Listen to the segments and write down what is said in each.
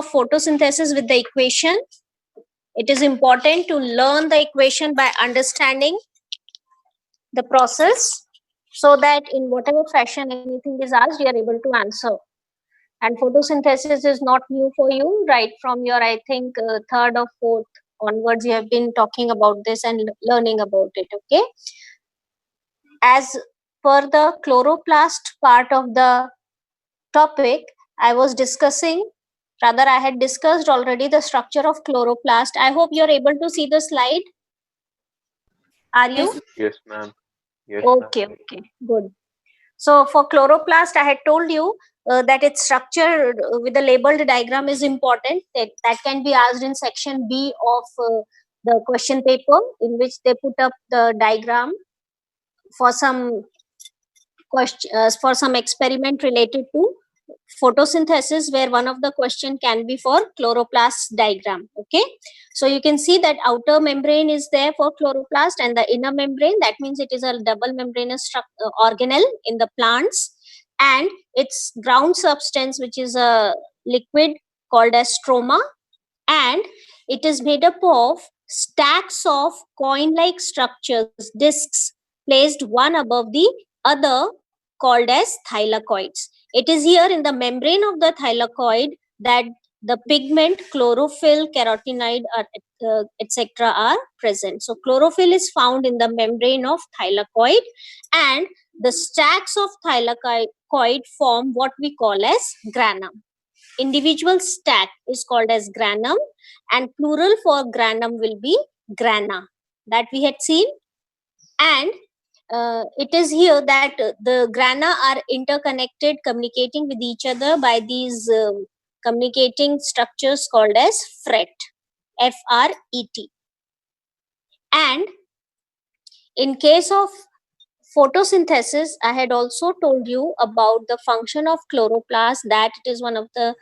photosynthesis with the equation. It is important to learn the equation by understanding the process, so that in whatever fashion anything is asked, you are able to answer. And photosynthesis is not new for you. Right from your, I think, third or fourth onwards, you have been talking about this and learning about it. Okay. As per the chloroplast part of the topic, I was discussing, rather I had discussed already the structure of chloroplast. I hope you're able to see the slide. Are you? Yes, ma'am. Yes, ma'am. Okay, okay, good. So for chloroplast, I had told you that its structure with the labeled diagram is important. That can be asked in section B of the question paper, in which they put up the diagram for some question, for some experiment related to photosynthesis, where one of the question can be for chloroplast diagram. Okay, so you can see that outer membrane is there for chloroplast, and the inner membrane, that means it is a double membranous organelle in the plants, and its ground substance, which is a liquid called as stroma, and it is made up of stacks of coin like structures, discs, placed one above the other, called as thylakoids. It is here in the membrane of the thylakoid that the pigment chlorophyll, carotenoid, etc. are present. So chlorophyll is found in the membrane of thylakoid, and the stacks of thylakoid form what we call as granum. Individual stack is called as granum, and plural for granum will be grana, that we had seen. And it is here that the grana are interconnected, communicating with each other by these communicating structures called as fret, F-R-E-T. And in case of photosynthesis, I had also told you about the function of chloroplast, that it is one of the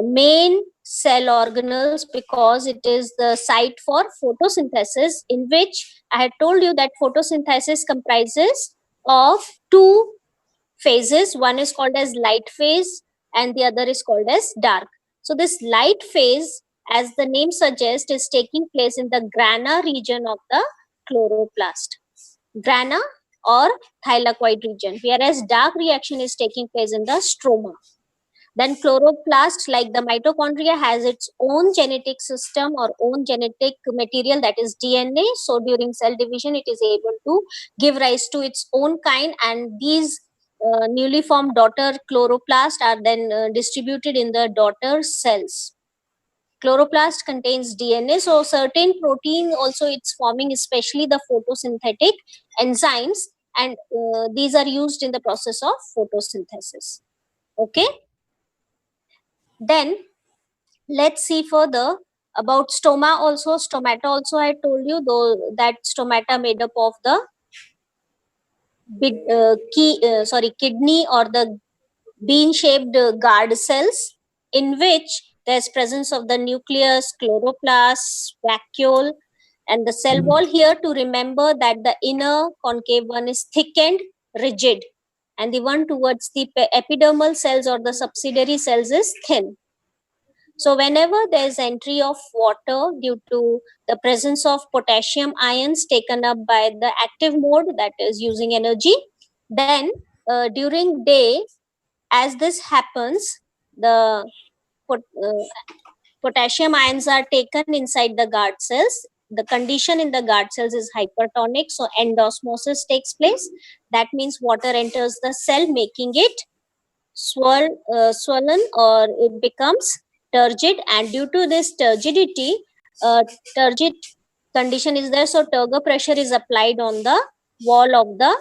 main cell organelles, because it is the site for photosynthesis, in which I had told you that photosynthesis comprises of two phases. One is called as light phase and the other is called as dark. So this light phase, as the name suggests, is taking place in the grana region of the chloroplast, grana or thylakoid region, whereas dark reaction is taking place in the stroma. Then chloroplast, like the mitochondria, has its own genetic system or own genetic material, that is DNA. So during cell division, it is able to give rise to its own kind, and these newly formed daughter chloroplast are then distributed in the daughter cells. Chloroplast contains DNA, so certain protein also it's forming, especially the photosynthetic enzymes, and these are used in the process of photosynthesis. Okay. Then let's see further about stoma. Also, stomata also I told you, though, that stomata made up of the kidney or the bean shaped guard cells, in which there's presence of the nucleus, chloroplast, vacuole, and the cell wall. Here to remember that the inner concave one is thick and rigid, and the one towards the epidermal cells or the subsidiary cells is thin. So whenever there is entry of water due to the presence of potassium ions taken up by the active mode, that is using energy, then during day, as this happens, the potassium ions are taken inside the guard cells. The condition in the guard cells is hypertonic, so endosmosis takes place. That means water enters the cell, making it swollen, or it becomes turgid, and due to this turgidity, turgid condition is there, so turgor pressure is applied on the wall of the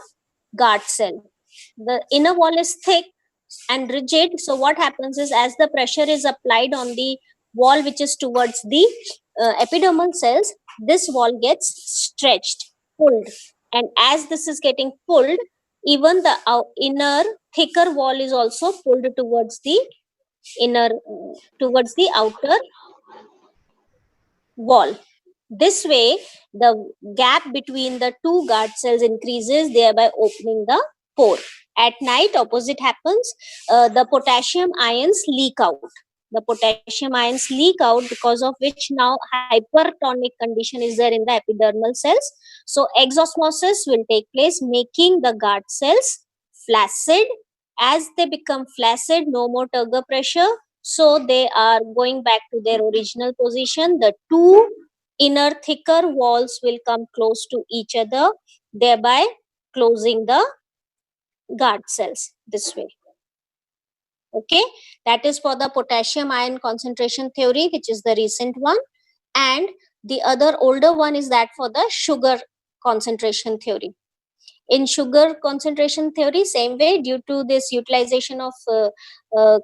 guard cell. The inner wall is thick and rigid, so what happens is, as the pressure is applied on the wall which is towards the epidermal cells, this wall gets stretched, pulled, and as this is getting pulled, even the inner thicker wall is also pulled towards the inner, towards the outer wall. This way, the gap between the two guard cells increases, thereby opening the pore. At night, opposite happens. The potassium ions leak out. the potassium ions leak out, because of which now hypertonic condition is there in the epidermal cells. So exosmosis will take place, making the guard cells flaccid. As they become flaccid, no more turgor pressure, so they are going back to their original position. The two inner thicker walls will come close to each other, thereby closing the guard cells this way. Okay, that is for the potassium ion concentration theory, which is the recent one. And the other older one is that for the sugar concentration theory. In sugar concentration theory, same way, due to this utilization of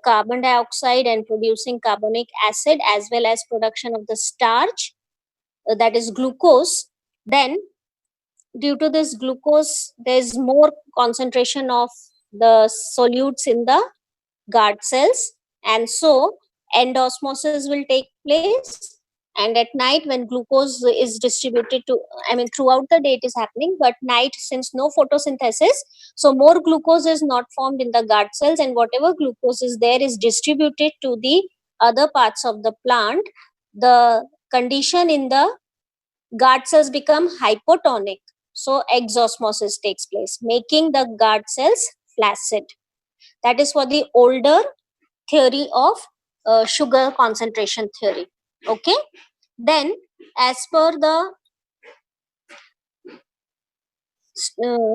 carbon dioxide and producing carbonic acid, as well as production of the starch, that is glucose, then due to this glucose there is more concentration of the solutes in the guard cells, and so endosmosis will take place. And at night, when glucose is distributed to, I mean, throughout the day it is happening, but night, since no photosynthesis, so more glucose is not formed in the guard cells, and whatever glucose is there is distributed to the other parts of the plant. The condition in the guard cells become hypotonic, so exosmosis takes place, making the guard cells flaccid. That is for the older theory of sugar concentration theory. Okay, then as per the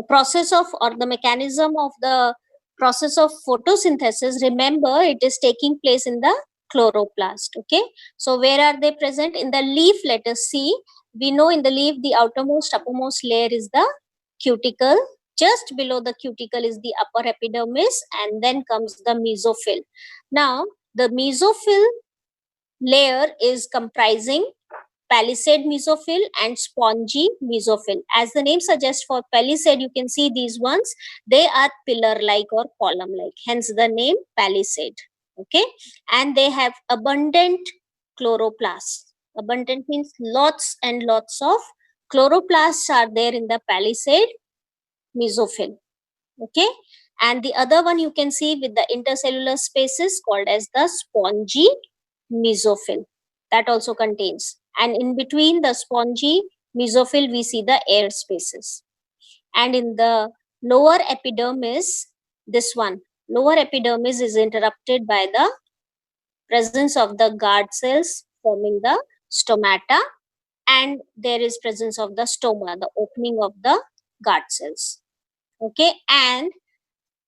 process of, or the mechanism of the process of photosynthesis, remember it is taking place in the chloroplast. Okay, so where are they present? In the leaf, let us see. We know in the leaf the outermost uppermost layer is the cuticle. Just below the cuticle is the upper epidermis, and then comes the mesophyll. Now the mesophyll layer is comprising palisade mesophyll and spongy mesophyll. As the name suggests, for palisade, you can see these ones, they are pillar-like or column-like, hence the name palisade. Okay, and they have abundant chloroplasts. Abundant means lots and lots of chloroplasts are there in the palisade mesophyll. Okay, and the other one you can see with the intercellular spaces called as the spongy mesophyll, that also contains, and in between the spongy mesophyll we see the air spaces. And in the lower epidermis, this one, lower epidermis is interrupted by the presence of the guard cells forming the stomata, and there is presence of the stoma, the opening of the guard cells. Okay, and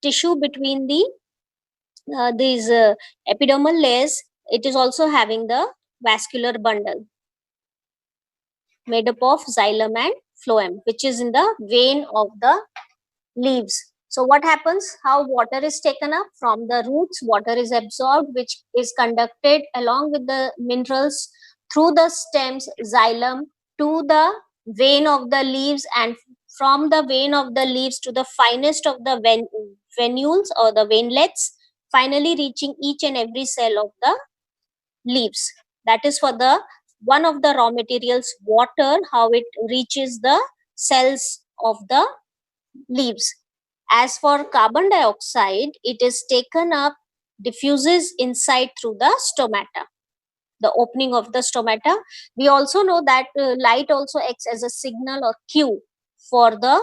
tissue between the these epidermal layers, it is also having the vascular bundle made up of xylem and phloem, which is in the vein of the leaves. So what happens? How water is taken up from the roots, water is absorbed, which is conducted along with the minerals through the stems, xylem, to the vein of the leaves, and from the vein of the leaves to the finest of the venules or the veinlets, finally reaching each and every cell of the leaves. That is for the one of the raw materials, water, how it reaches the cells of the leaves. As for carbon dioxide, it is taken up, diffuses inside through the stomata, the opening of the stomata. We also know that light also acts as a signal or cue for the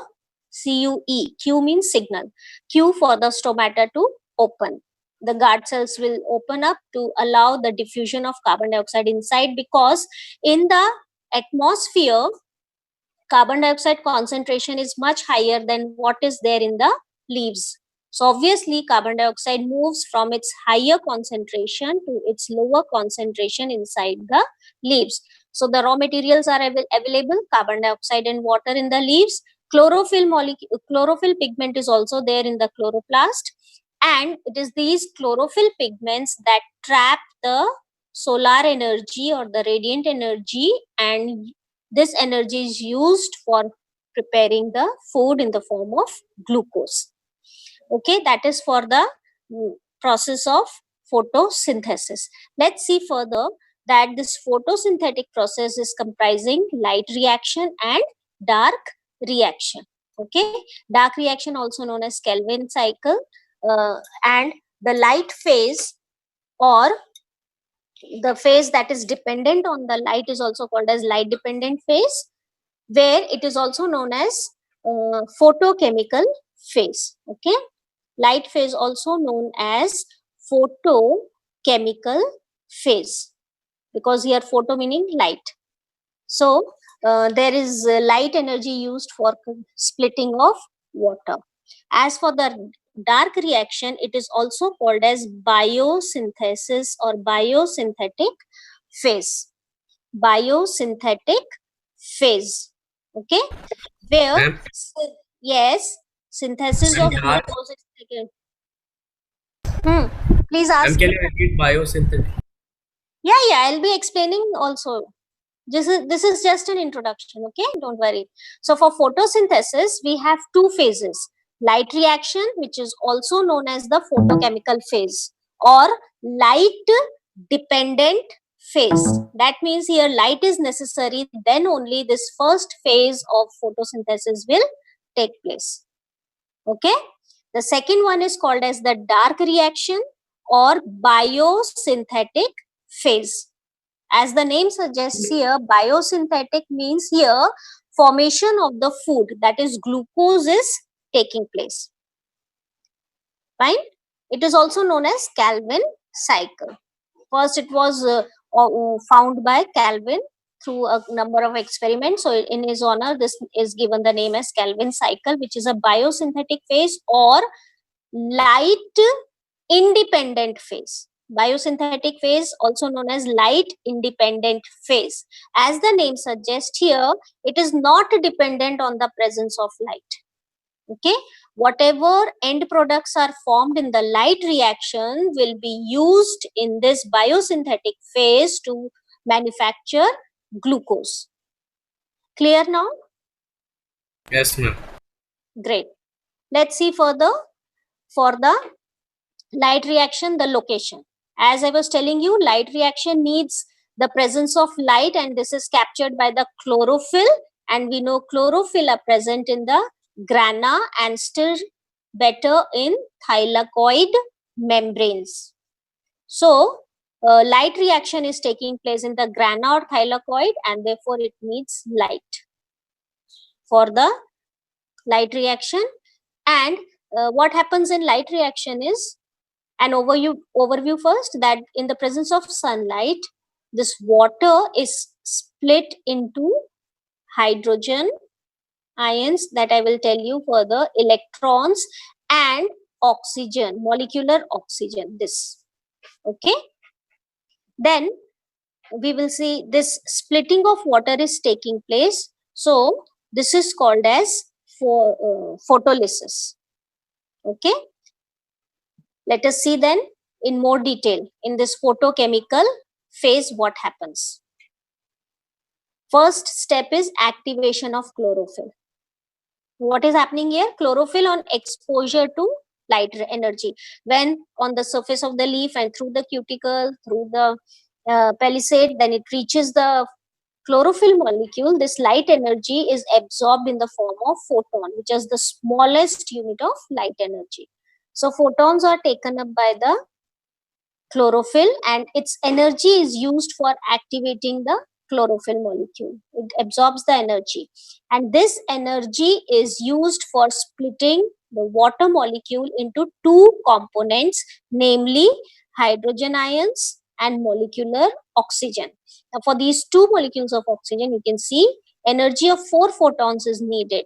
CUE. Cue means signal. Cue for the stomata to open. The guard cells will open up to allow the diffusion of carbon dioxide inside, because in the atmosphere, carbon dioxide concentration is much higher than what is there in the leaves. So obviously carbon dioxide moves from its higher concentration to its lower concentration inside the leaves. So the raw materials are available, carbon dioxide and water in the leaves. Chlorophyll pigment is also there in the chloroplast, and it is these chlorophyll pigments that trap the solar energy or the radiant energy, and this energy is used for preparing the food in the form of glucose. Okay, that is for the process of photosynthesis. Let's see further that this photosynthetic process is comprising light reaction and dark reaction. Okay, dark reaction also known as Kelvin cycle, and the light phase or the phase that is dependent on the light is also called as light dependent phase, where it is also known as photochemical phase. Okay, light phase also known as photochemical phase, because here photo meaning light. So there is light energy used for splitting of water. As for the dark reaction, it is also called as biosynthesis or biosynthetic phase. Biosynthetic phase. Okay, where Ma'am, yes, synthesis of and dark. glucose is taken. Please Ma'am, ask. can you repeat biosynthetic? Yeah, I'll be explaining also. This is just an introduction. Okay, don't worry. So for photosynthesis, we have two phases: light reaction, which is also known as the photochemical phase, or light dependent phase. That means here light is necessary, then only this first phase of photosynthesis will take place. Okay, the second one is called as the dark reaction or biosynthetic phase. As the name suggests here, biosynthetic means here formation of the food, that is glucose, is taking place. Fine. It is also known as Calvin cycle. First, it was found by Calvin through a number of experiments. So, in his honor, this is given the name as Calvin cycle, which is a biosynthetic phase or light independent phase. Biosynthetic phase, also known as light independent phase. As the name suggests here, it is not dependent on the presence of light. Okay, whatever end products are formed in the light reaction will be used in this biosynthetic phase to manufacture glucose. Clear now? Yes, ma'am. Great. Let's see further for the light reaction, the location. As I was telling you, light reaction needs the presence of light, and this is captured by the chlorophyll, and we know chlorophyll are present in the grana and still better in thylakoid membranes. So light reaction is taking place in the grana or thylakoid, and therefore it needs light for the light reaction. And what happens in light reaction is an overview first, that in the presence of sunlight, this water is split into hydrogen ions, that I will tell you further, electrons and oxygen, molecular oxygen, this. Okay, then we will see this splitting of water is taking place. So this is called as photolysis. Okay, let us see then in more detail in this photochemical phase what happens. First step is activation of chlorophyll. What is happening here? Chlorophyll on exposure to light energy, when on the surface of the leaf and through the cuticle, through the palisade, then it reaches the chlorophyll molecule. This light energy is absorbed in the form of photon, which is the smallest unit of light energy. So photons are taken up by the chlorophyll, and its energy is used for activating the chlorophyll molecule. It absorbs the energy, and this energy is used for splitting the water molecule into two components, namely hydrogen ions and molecular oxygen. Now, for these two molecules of oxygen, you can see energy of 4 photons is needed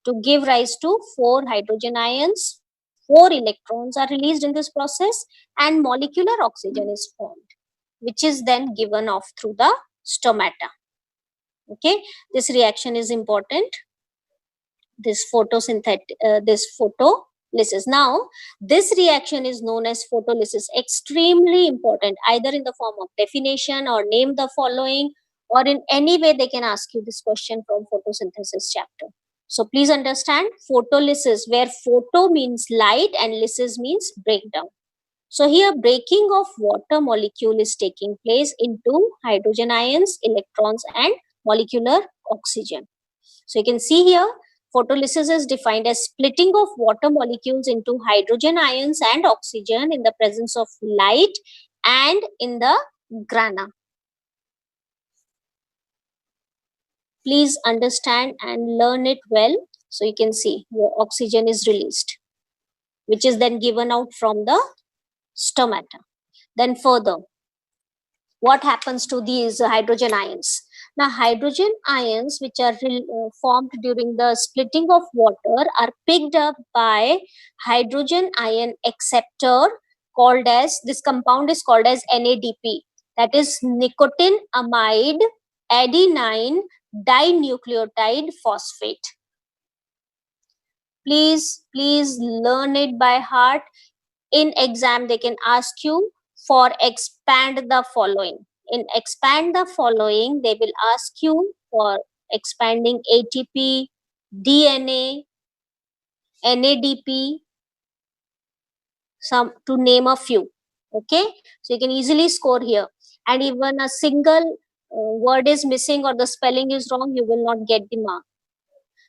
to give rise to 4 hydrogen ions. 4 electrons are released in this process, and molecular oxygen is formed, which is then given off through the stomata. Okay, this reaction is important. This photolysis. Now, this reaction is known as photolysis. Extremely important, either in the form of definition or name the following, or in any way they can ask you this question from photosynthesis chapter. So please understand photolysis, where photo means light and lysis means breakdown. So here breaking of water molecule is taking place into hydrogen ions, electrons and molecular oxygen. So you can see here photolysis is defined as splitting of water molecules into hydrogen ions and oxygen in the presence of light and in the grana. Please understand and learn it well. So you can see your oxygen is released, which is then given out from the stomata. Then further, what happens to these hydrogen ions? Now, hydrogen ions, which are formed during the splitting of water, are picked up by hydrogen ion acceptor called as, this compound is called as NADP, that is nicotinamide adenine dinucleotide phosphate. Please learn it by heart. In exam they can ask you for expand the following. In expand the following they will ask you for expanding ATP, DNA, NADP, some to name a few. Okay, so you can easily score here, and even a single word is missing or the spelling is wrong, you will not get the mark.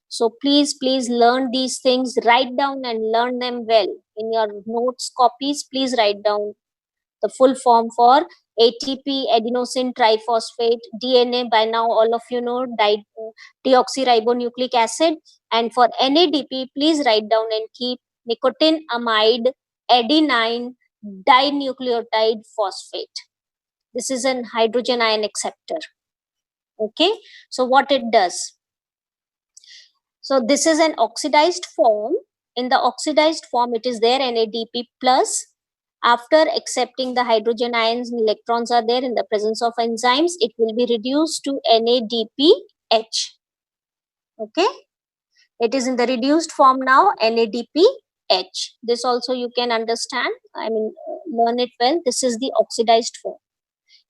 So please learn these things, write down and learn them well. In your notes copies, please write down the full form for ATP, adenosine triphosphate, DNA, by now all of you know, deoxyribonucleic acid, and for NADP, please write down and keep nicotinamide adenine dinucleotide phosphate. This is an hydrogen ion acceptor. Okay, so what it does? So this is an oxidized form. In the oxidized form, it is there NADP plus. After accepting the hydrogen ions and electrons are there in the presence of enzymes, it will be reduced to NADPH. Okay, it is in the reduced form now, NADPH. This also you can understand, I mean learn it well. This is the oxidized form.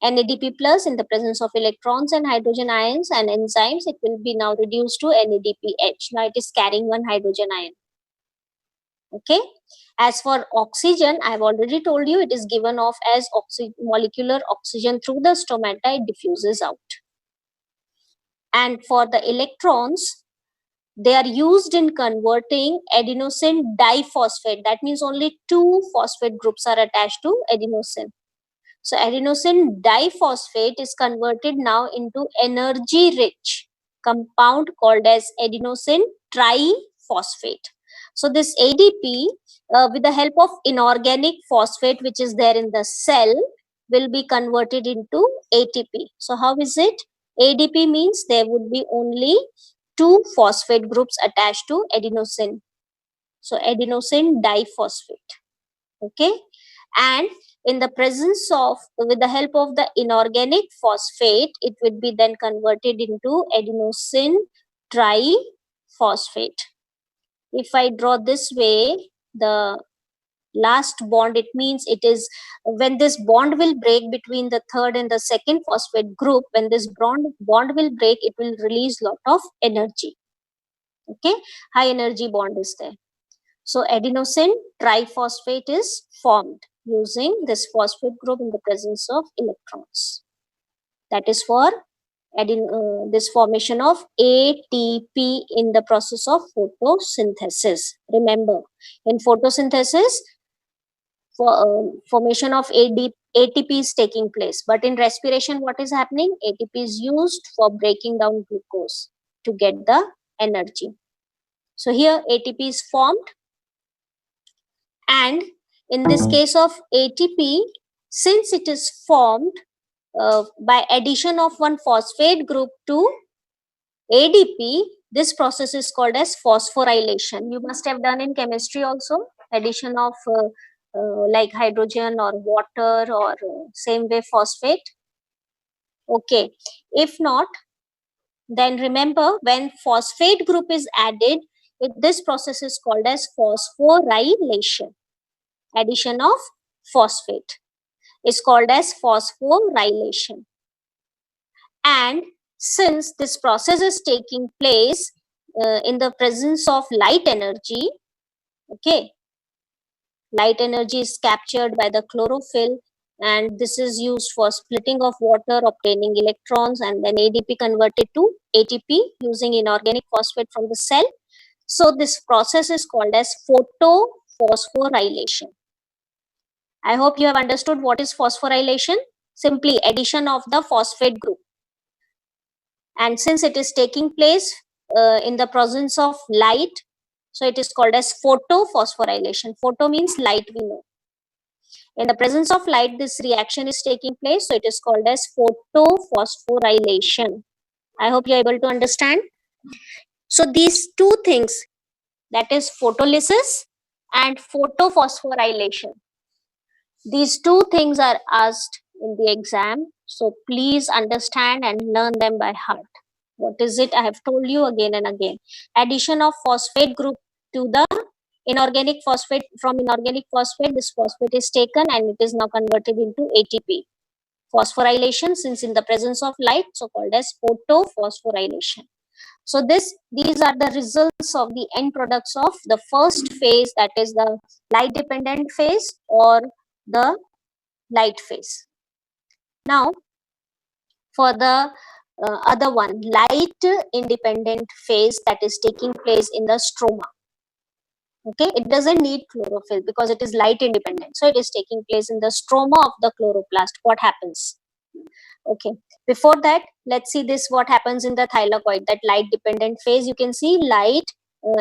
NADP plus in the presence of electrons and hydrogen ions and enzymes, it will be now reduced to NADPH. Now it is carrying one hydrogen ion. Okay. As for oxygen, I have already told you it is given off as molecular oxygen through the stomata, it diffuses out. And for the electrons, they are used in converting adenosine diphosphate. That means only two phosphate groups are attached to adenosine. So adenosine diphosphate is converted now into energy rich compound called as adenosine triphosphate. So this ADP with the help of inorganic phosphate which is there in the cell will be converted into ATP. So how is it? ADP means there would be only two phosphate groups attached to adenosine. So adenosine diphosphate. Okay, and in the presence of, with the help of the inorganic phosphate, it would be then converted into adenosine triphosphate. If I draw this way, the last bond, it means it is when this bond will break between the third and the second phosphate group, when this bond will break, it will release lot of energy. Okay, high energy bond is there. So adenosine triphosphate is formed using this phosphate group in the presence of electrons. That is for this formation of ATP in the process of photosynthesis. Remember, in photosynthesis, formation of ATP is taking place. But in respiration, what is happening? ATP is used for breaking down glucose to get the energy. So here ATP is formed. And in this case of ATP, since it is formed by addition of one phosphate group to ADP, this process is called as phosphorylation. You must have done in chemistry also, addition of like hydrogen or water or same way phosphate. Okay, if not, then remember when phosphate group is added, this process is called as phosphorylation. Addition of phosphate is called as phosphorylation. And since this process is taking place in the presence of light energy, okay, light energy is captured by the chlorophyll, and this is used for splitting of water, obtaining electrons, and then ADP converted to ATP using inorganic phosphate from the cell. So this process is called as photophosphorylation. I hope you have understood what is phosphorylation. simply addition of the phosphate group. And since it is taking place in the presence of light, so it is called as photophosphorylation. Photo means light, we know. In the presence of light, this reaction is taking place, so it is called as photophosphorylation. I hope you are able to understand. So these two things, that is photolysis and photophosphorylation, these two things are asked in the exam, so please understand and learn them by heart. What is it? I have told you again and again. Addition of phosphate group to the inorganic phosphate. From inorganic phosphate, this phosphate is taken and it is now converted into ATP. Phosphorylation, since in the presence of light, so called as photophosphorylation. So these are the results of the end products of the first phase, that is the light dependent phase or the light phase. Now for the other one, light independent phase, that is taking place in the stroma. Okay, it doesn't need chlorophyll because it is light independent, so it is taking place in the stroma of the chloroplast. What happens? Okay, before that, let's see this, what happens in the thylakoid, that light dependent phase. You can see light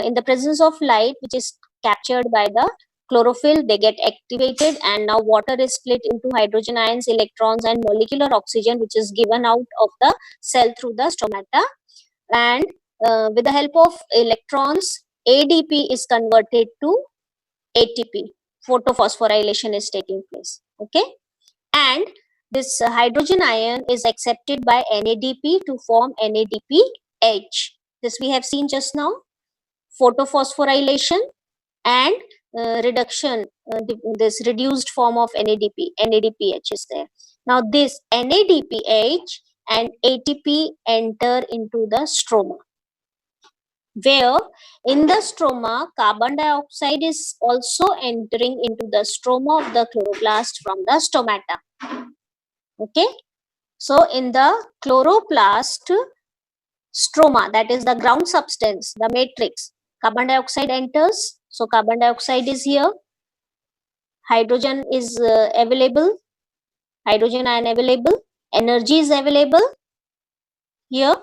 in the presence of light, which is captured by the chlorophyll, they get activated, and now water is split into hydrogen ions, electrons, and molecular oxygen, which is given out of the cell through the stomata. And with the help of electrons, ADP is converted to ATP. Photophosphorylation is taking place. Okay, and this hydrogen ion is accepted by NADP to form NADPH. This we have seen just now. Photophosphorylation and reduction, this reduced form of NADPH is there. Now this NADPH and ATP enter into the stroma, where in the stroma carbon dioxide is also entering into the stroma of the chloroplast from the stomata. Okay, so in the chloroplast stroma, that is the ground substance, the matrix, carbon dioxide enters. So carbon dioxide is here, hydrogen is available, hydrogen ion available, energy is available here.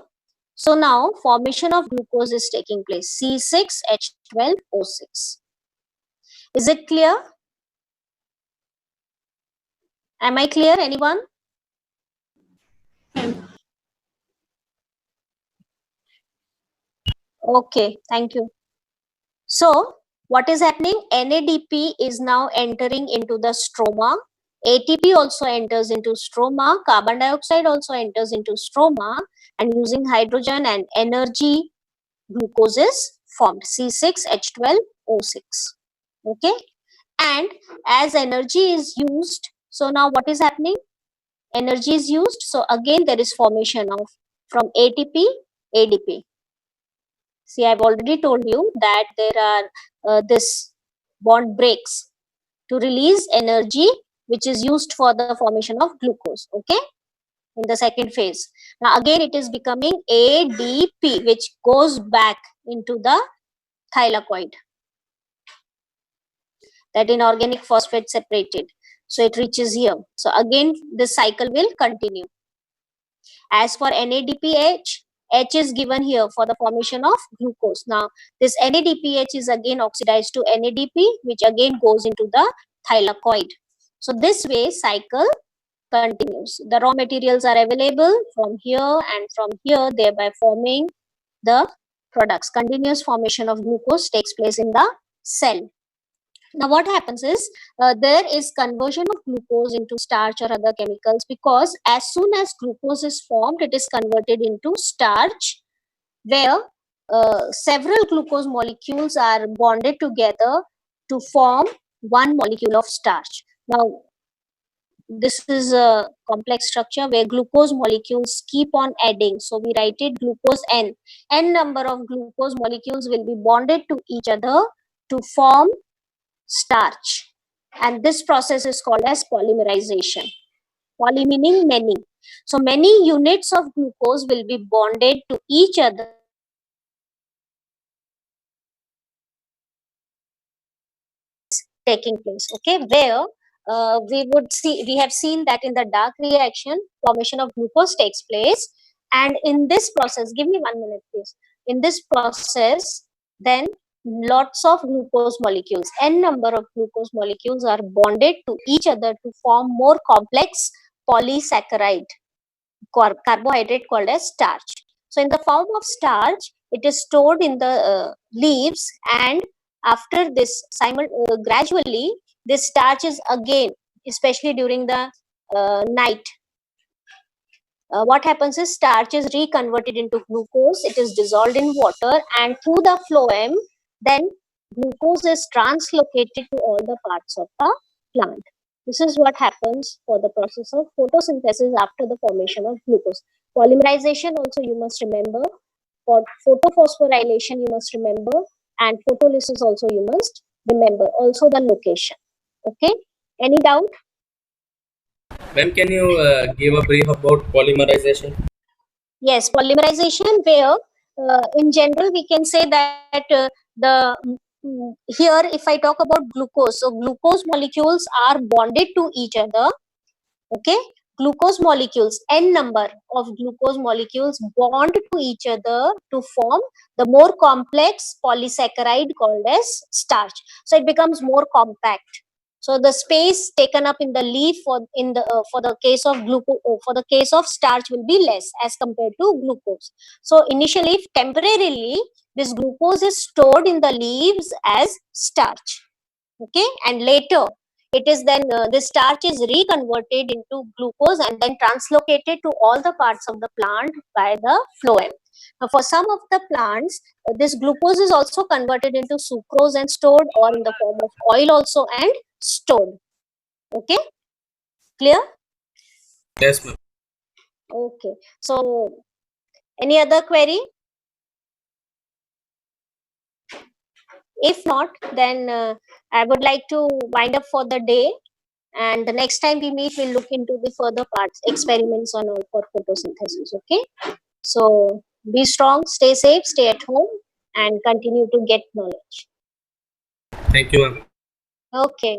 So now formation of glucose is taking place, C6H12O6. Is it clear? Am I clear, anyone? Okay, thank you. So what is happening? NADP is now entering into the stroma. ATP also enters into stroma. Carbon dioxide also enters into stroma, and using hydrogen and energy, glucose is formed, C6H12O6. Okay, and as energy is used, so now what is happening? Energy is used, so again there is formation of, from ATP, ADP. See, I've already told you that there are this bond breaks to release energy, which is used for the formation of glucose. Okay, in the second phase. Now again it is becoming ADP, which goes back into the thylakoid, that inorganic phosphate separated. So it reaches here. So again this cycle will continue. As for NADPH, H is given here for the formation of glucose. Now this NADPH is again oxidized to NADP, which again goes into the thylakoid. So this way cycle continues. The raw materials are available from here and from here, thereby forming the products. Continuous formation of glucose takes place in the cell. Now what happens is, there is conversion of glucose into starch or other chemicals, because as soon as glucose is formed, it is converted into starch, where several glucose molecules are bonded together to form one molecule of starch. Now this is a complex structure where glucose molecules keep on adding, so we write it glucose n number of glucose molecules will be bonded to each other to form starch, and this process is called as polymerization. Poly meaning many. So many units of glucose will be bonded to each other taking place. Okay, where we have seen that in the dark reaction, formation of glucose takes place, and in this process, give me 1 minute, please. In this process, then lots of glucose molecules, n number of glucose molecules are bonded to each other to form more complex polysaccharide carbohydrate called as starch. So in the form of starch, it is stored in the leaves, and after this, gradually this starch is again, especially during the night, what happens is starch is reconverted into glucose. It is dissolved in water, and through the phloem, then glucose is translocated to all the parts of the plant. This is what happens for the process of photosynthesis after the formation of glucose. Polymerization also you must remember. For photophosphorylation you must remember, and photolysis also you must remember. Also the location. Okay. Any doubt? Ma'am, can you give a brief about polymerization? Yes, polymerization, where in general we can say that here if I talk about glucose, so glucose molecules are bonded to each other. Okay, glucose molecules, n number of glucose molecules bond to each other to form the more complex polysaccharide called as starch. So it becomes more compact. So the space taken up in the leaf for the case of glucose, for the case of starch, will be less as compared to glucose. So initially, temporarily, this glucose is stored in the leaves as starch. Okay, and later it is then this starch is reconverted into glucose and then translocated to all the parts of the plant by the phloem. Now, for some of the plants, this glucose is also converted into sucrose and stored, or in the form of oil also and stored. Okay, clear? Yes, ma'am. Okay, so any other query? If not, then I would like to wind up for the day, and the next time we meet we'll look into the further parts, experiments on all for photosynthesis. Okay, so be strong, stay safe, stay at home, and continue to get knowledge. Thank you, ma'am. Okay.